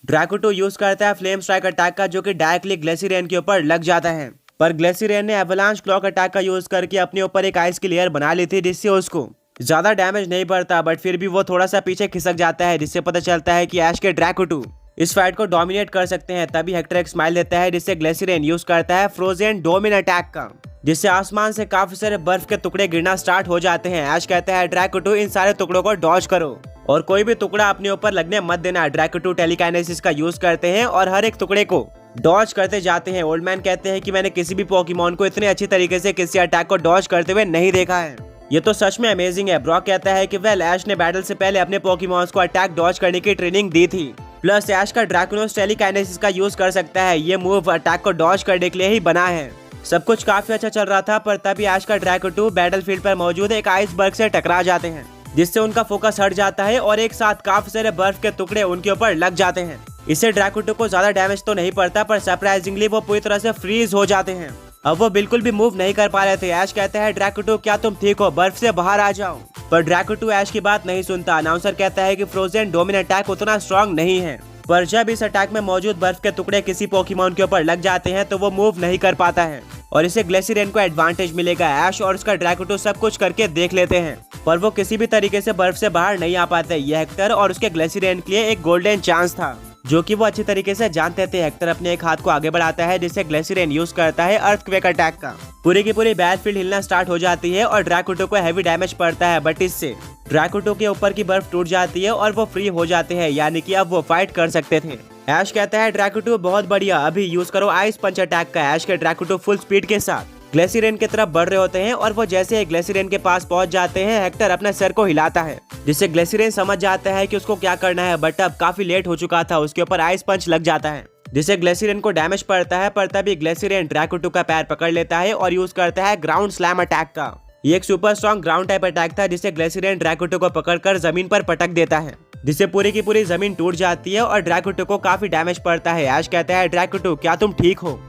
Draco use करता है flame strike attack का, जो कि डायरेक्टली ग्लेसिरेन के ऊपर लग जाता है। पर ग्लेसिरेन ने एवलांच क्लॉक अटैक का यूज करके अपने ऊपर एक आइस की लेयर बना ली थी, जिससे उसको ज्यादा डैमेज नहीं पड़ता, बट फिर भी वो थोड़ा सा पीछे खिसक जाता है, जिससे पता चलता है कि ऐश के ड्रैको इस फाइट को डोमिनेट कर सकते हैं। तभी हेक्टर एक स्माइल देता है, जिससे ग्लेसिरेन यूज करता है फ्रोजन डोमिन अटैक का, जिससे आसमान से काफी सारे बर्फ के टुकड़े गिरना स्टार्ट हो जाते हैं। ऐश कहता है ड्रैको इन सारे टुकड़ों को डॉज करो और कोई भी टुकड़ा अपने ऊपर लगने मत देना। ड्रैको टेलीकाइनेसिस का यूज करते हैं और हर एक टुकड़े को डॉज करते जाते हैं। ओल्ड मैन कहते हैं कि मैंने किसी भी पोकेमॉन को इतने अच्छी तरीके से किसी अटैक को डॉज करते हुए नहीं देखा है, ये तो सच में अमेजिंग है। ब्रॉक कहता है कि वेल ऐश ने बैटल से पहले अपने पोकेमॉन्स को अटैक डॉज करने की ट्रेनिंग दी थी, प्लस ऐश का ड्रैकोनोस टेलीकाइनेसिस का यूज कर सकता है। ये मूव अटैक को डॉज करने के लिए ही बना है। सब कुछ काफी अच्छा चल रहा था, पर तभी ऐश का ड्रैको बैटलफील्ड पर मौजूद एक आइसबर्ग से टकरा जाते हैं, जिससे उनका फोकस हट जाता है और एक साथ काफी सारे बर्फ के टुकड़े उनके ऊपर लग जाते हैं। इससे ड्रैको को ज्यादा डैमेज तो नहीं पड़ता, पर सरप्राइजिंगली वो पूरी तरह से फ्रीज हो जाते हैं। अब वो बिल्कुल भी मूव नहीं कर पा रहे थे। ऐश कहता है ड्रैको क्या तुम ठीक हो, बर्फ से बाहर आ जाओ, पर ड्रैको ऐश की बात नहीं सुनता। अनाउंसर कहता है कि फ्रोजन डोमिन अटैक उतना स्ट्रॉन्ग नहीं है, पर जब इस अटैक में मौजूद बर्फ के टुकड़े किसी पोकेमॉन के ऊपर लग जाते हैं तो वो मूव नहीं कर पाता है और इसे ग्लेसिरेन को एडवांटेज मिलेगा। ऐश और उसका ड्रैको सब कुछ करके देख लेते हैं, पर वो किसी भी तरीके से बर्फ से बाहर नहीं आ पाते। ये हेक्टर और उसके ग्लेसिरेन के लिए एक गोल्डन चांस था, जो कि वो अच्छी तरीके से जानते थे। हेक्टर अपने एक हाथ को आगे बढ़ाता है, जिससे ग्लेसिरेन यूज करता है अर्थक्वेक अटैक का। पूरी की पूरी बैटलफील्ड हिलना स्टार्ट हो जाती है और ड्रैको को हैवी डैमेज पड़ता है, बट इससे ड्रैको के ऊपर की बर्फ टूट जाती है और वो फ्री हो जाते हैं, यानी कि अब वो फाइट कर सकते थे। ऐश कहता है ड्रैको बहुत बढ़िया, अभी यूज करो आइस पंच अटैक का। ऐश के ड्रैको फुल स्पीड के साथ ग्लेसिरेन की तरफ बढ़ रहे होते हैं और वो जैसे ही ग्लेसिरेन के पास पहुंच जाते हैं, हेक्टर अपने सर को हिलाता है, जिससे ग्लेसिरेन समझ जाता है कि उसको क्या करना है, बट अब काफी लेट हो चुका था। उसके ऊपर आइस पंच लग जाता है, जिससे ग्लेसिरेन को डैमेज पड़ता है, पर तभी ग्लेसिरेन ड्रैको का पैर पकड़ लेता है और यूज करता है ग्राउंड स्लैम अटैक का। ये एक super strong ground type attack था, जिससे ग्लेसिरेन ड्रैको को पकड़कर जमीन पर पटक देता है, जिससे पूरी की पूरी जमीन टूट जाती है और ड्रैको को काफी डैमेज पड़ता है। ऐश कहता है ड्रैको क्या तुम ठीक हो।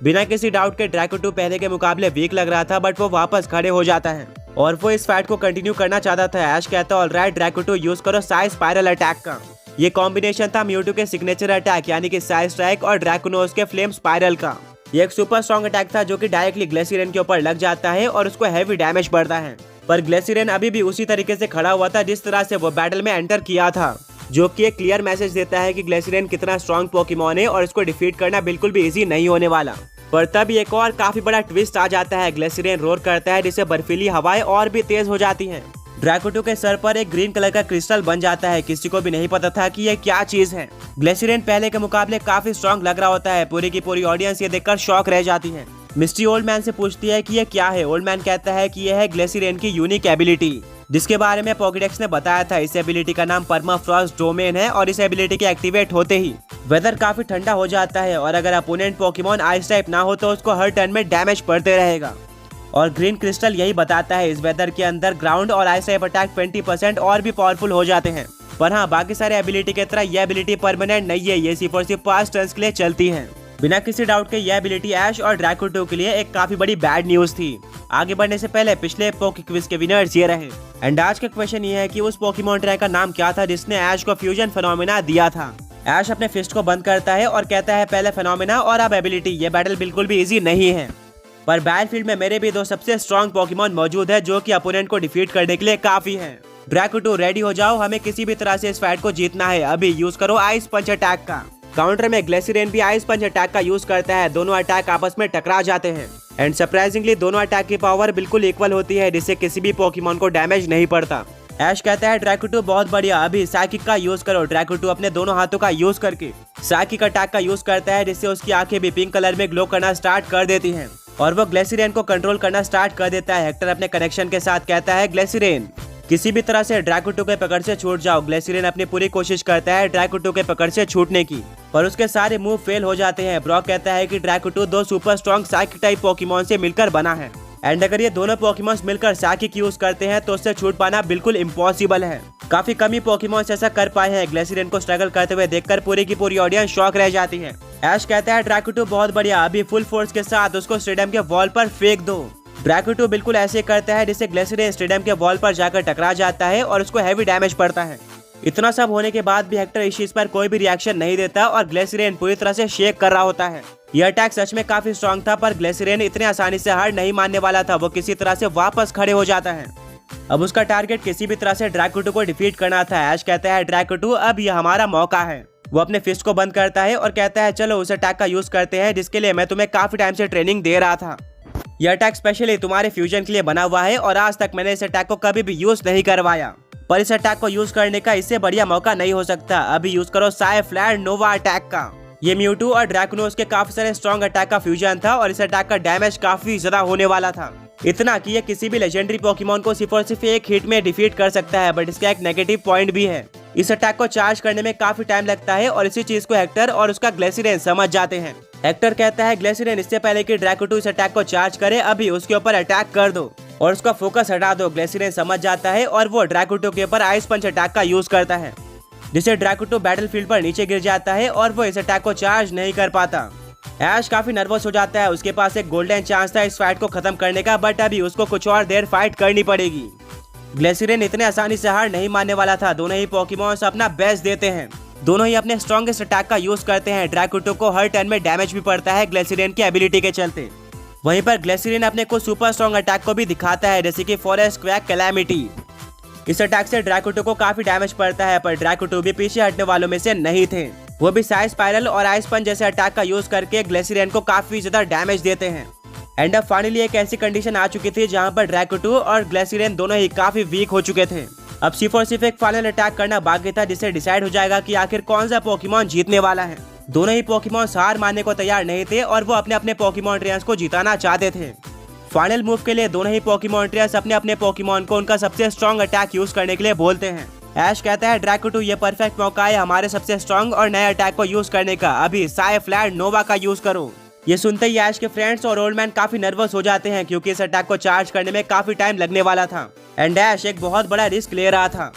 बिना किसी डाउट के ड्रैको पहले के मुकाबले वीक लग रहा था, बट वो वापस खड़े हो जाता है और वो इस फाइट को कंटिन्यू करना चाहता था। ऐश कहता है ऑलराइट ड्रैको यूज करो साइज स्पाइरल अटैक का। ये कॉम्बिनेशन था म्यूटू के सिग्नेचर अटैक यानी कि साइज स्ट्राइक और ड्रैकोनोस के फ्लेम स्पाइरल का। ये एक सुपर स्ट्रॉन्ग अटैक था, जो कि डायरेक्टली ग्लेसिरेन के ऊपर लग जाता है और उसको हैवी डैमेज पड़ता है। पर ग्लेसिरेन अभी भी उसी तरीके से खड़ा हुआ था जिस तरह से वो बैटल में एंटर किया था, जो कि एक क्लियर मैसेज देता है कि ग्लेसिरेन कितना स्ट्रॉन्ग पोकेमॉन है और इसको डिफीट करना बिल्कुल भी इजी नहीं होने वाला। पर तब एक और काफी बड़ा ट्विस्ट आ जाता है। ग्लेसिरेन रोर करता है, जिससे बर्फीली हवाएं और भी तेज हो जाती हैं। ड्रैको के सर पर एक ग्रीन कलर का क्रिस्टल बन जाता है। किसी को भी नहीं पता था कि ये क्या चीज है। ग्लेसिरेन पहले के मुकाबले काफी स्ट्रॉन्ग लग रहा होता है। पूरी की पूरी ऑडियंस ये देखकर शॉक रह जाती है। मिस्टी ओल्ड मैन से पूछती है कि ये क्या है। ओल्ड मैन कहता है कि यह है ग्लेसिरेन की यूनिक एबिलिटी, जिसके बारे में पोकेडेक्स ने बताया था। इस एबिलिटी का नाम परमाफ्रॉस्ट डोमेन है और इस एबिलिटी के एक्टिवेट होते ही वेदर काफी ठंडा हो जाता है और अगर अपोनेंट पोकेमॉन आइस टाइप ना हो तो उसको हर टर्न में डैमेज पड़ते रहेगा। और ग्रीन क्रिस्टल यही बताता है, इस वेदर के अंदर ग्राउंड और आइस टाइप अटैक 20% और भी पावरफुल हो जाते हैं। पर हाँ, बाकी सारे एबिलिटी की तरह ये एबिलिटी परमानेंट नहीं है, ये सिर्फ और सिर्फ 5 टर्न्स के लिए चलती है। बिना किसी डाउट के ये एबिलिटी ऐश और ड्रैको के लिए एक काफी बड़ी बैड न्यूज थी। आगे बढ़ने से पहले पिछले पोके क्विज के विनर्स ये रहे। एंड आज का क्वेश्चन ये है कि उस पोकेमॉन ट्रैक का नाम क्या था जिसने ऐश को फ्यूजन फेनोमेना दिया था। ऐश अपने फिस्ट को बंद करता है और कहता है पहले फेनोमेना और अब एबिलिटी। ये बैटल बिल्कुल भी इजी नहीं है, पर बैटलफील्ड में मेरे भी 2 सबसे स्ट्रॉन्ग पोकेमॉन मौजूद है, जो कि अपोनेंट को डिफीट करने के लिए काफी है। ड्रैको रेडी हो जाओ, हमें किसी भी तरह से इस फाइट को जीतना है। अभी यूज करो आइस पंच अटैक का। काउंटर में ग्लेसिरेन भी आइस पंच अटैक का यूज करता है। दोनों अटैक आपस में टकरा जाते हैं एंड सरप्राइजिंगली दोनों अटैक की पावर बिल्कुल इक्वल होती है, जिससे किसी भी पोकेमॉन को डैमेज नहीं पड़ता। ऐश कहता है ड्रैको बहुत बढ़िया, अभी साइकिक का यूज करो। ड्रैको अपने दोनों हाथों का यूज करके साइकिक अटैक का यूज करता है, जिससे उसकी आंखें भी पिंक कलर में ग्लो करना स्टार्ट कर देती हैं और वो ग्लेसिरेन को कंट्रोल करना स्टार्ट कर देता है। हेक्टर अपने कनेक्शन के साथ कहता है ग्लेसिरेन किसी भी तरह से ड्रैको के पकड़ से छूट जाओ। ग्लेसिरेन अपनी पूरी कोशिश करता है ड्रैको के पकड़ से छूटने की, पर उसके सारे मूव फेल हो जाते हैं। ब्रॉक कहता है कि Draco 2 super strong psychic type Pokemon से मिलकर बना है एंड अगर ये दोनों पोकेमॉन्स मिलकर साइकिक यूज करते हैं तो उससे छूट पाना बिल्कुल इम्पॉसिबल है। काफी कम ही पोकेमॉन्स ऐसा कर पाए हैं। ग्लेसिरेन को स्ट्रगल करते हुए देखकर पूरी की पूरी ऑडियंस शॉक रह जाती है। ऐश कहता है ड्रैको बहुत बढ़िया, अभी फुल फोर्स के साथ उसको स्टेडियम के वॉल पर फेंक दो। ड्रैको बिल्कुल ऐसे करता है, जिससे ग्लेसिरेन स्टेडियम के वॉल पर जाकर टकरा जाता है और उसको हैवी डैमेज पड़ता है। इतना सब होने के बाद भी हेक्टर इस चीज पर कोई भी रिएक्शन नहीं देता और ग्लेसिरेन पूरी तरह से शेक कर रहा होता है। यह अटैक सच में काफी स्ट्रॉन्ग था, पर ग्लेसिरेन इतने आसानी से हार नहीं मानने वाला था। वो किसी तरह से वापस खड़े हो जाता है। अब उसका टारगेट किसी भी तरह से ड्रैकुटू को डिफीट करना था। ऐश कहता है ड्रैकुटू अब यह हमारा मौका है। वो अपने फिस्ट को बंद करता है और कहता है चलो उस अटैक का यूज करते हैं जिसके लिए मैं तुम्हें काफी टाइम से ट्रेनिंग दे रहा था। यह अटैक स्पेशली तुम्हारे फ्यूजन के लिए बना हुआ है और आज तक मैंने इस अटैक को कभी भी यूज नहीं करवाया, पर इस अटैक को यूज करने का इससे बढ़िया मौका नहीं हो सकता। अभी यूज करो साई फ्लैर नोवा अटैक का। ये म्यूटू और ड्रैकुनोस के काफी सारे स्ट्रॉन्ग अटैक का फ्यूजन था और इस अटैक का डैमेज काफी ज्यादा होने वाला था। इतना कि ये किसी भी लेजेंडरी पोकेमॉन को सिर्फ और सिर्फ एक हिट में डिफीट कर सकता है। बट इसका एक नेगेटिव पॉइंट भी है, इस अटैक को चार्ज करने में काफी टाइम लगता है और इसी चीज को हेक्टर और उसका ग्लेसिरेन समझ जाते हैं। हेक्टर कहता है ग्लेसिरेन इससे पहले कि ड्रैकुटू इस अटैक को चार्ज करे अभी उसके ऊपर अटैक कर दो और उसका फोकस हटा दो। ग्लेसिरेन समझ जाता है और वो ड्रैकुटू के ऊपर आइस पंच अटैक का यूज करता है, जिससे ड्रैकुटू बैटलफील्ड पर नीचे गिर जाता है और वो इस अटैक को चार्ज नहीं कर पाता। ऐश काफी नर्वस हो जाता है। उसके पास एक गोल्डन चांस था इस फाइट को खत्म करने का, बट अभी उसको कुछ और देर फाइट करनी पड़ेगी। ग्लेसिरेन इतने आसानी से हार नहीं मानने वाला था। दोनों ही पोकेमॉन्स अपना बेस्ट देते हैं, दोनों ही अपने स्ट्रॉन्गेस्ट अटैक का यूज करते हैं। ड्रैकुटू को हर टर्न में डैमेज भी पड़ता है ग्लेसिरेन की एबिलिटी के चलते। वहीं पर ग्लेसिरेन अपने कुछ सुपर स्ट्रॉन्ग अटैक को भी दिखाता है, जैसे कि फॉरेस्ट क्वैक कैलामिटी। इस अटैक से ड्रैकुटू को काफी डैमेज पड़ता है, पर ड्रैकुटू भी पीछे हटने वालों में से नहीं थे। वो भी साइज स्पाइरल और आइस पंच जैसे अटैक का यूज करके ग्लेसिरेन को काफी ज्यादा डैमेज देते हैं। एंड अब फाइनली एक ऐसी कंडीशन आ चुकी थी जहां पर ड्रैकुटू और ग्लेसिरेन दोनों ही काफी वीक हो चुके थे। अब सिर्फ और सिर्फ एक फाइनल अटैक करना बाकी था, जिससे डिसाइड हो जाएगा कि आखिर कौन सा पोकेमॉन जीतने वाला है। दोनों ही पोकेमॉन हार मानने को तैयार नहीं थे और वो अपने अपने पोकेमॉन ट्रेनर्स को जिताना चाहते थे। फाइनल मूव के लिए दोनों ही पोकेमॉन ट्रेनर्स अपने अपने पोकेमॉन को उनका सबसे स्ट्रॉन्ग अटैक यूज करने के लिए बोलते हैं। ऐश कहता है ड्रैकुटू ये परफेक्ट मौका है हमारे सबसे स्ट्रॉन्ग और नए अटैक को यूज करने का, अभी साई फ्लैर नोवा का यूज करो। ये सुनते ही ऐश के फ्रेंड्स और ओल्ड मैन काफी नर्वस हो जाते हैं, क्योंकि इस अटैक को चार्ज करने में काफी टाइम लगने वाला था एंड ऐश एक बहुत बड़ा रिस्क ले रहा था।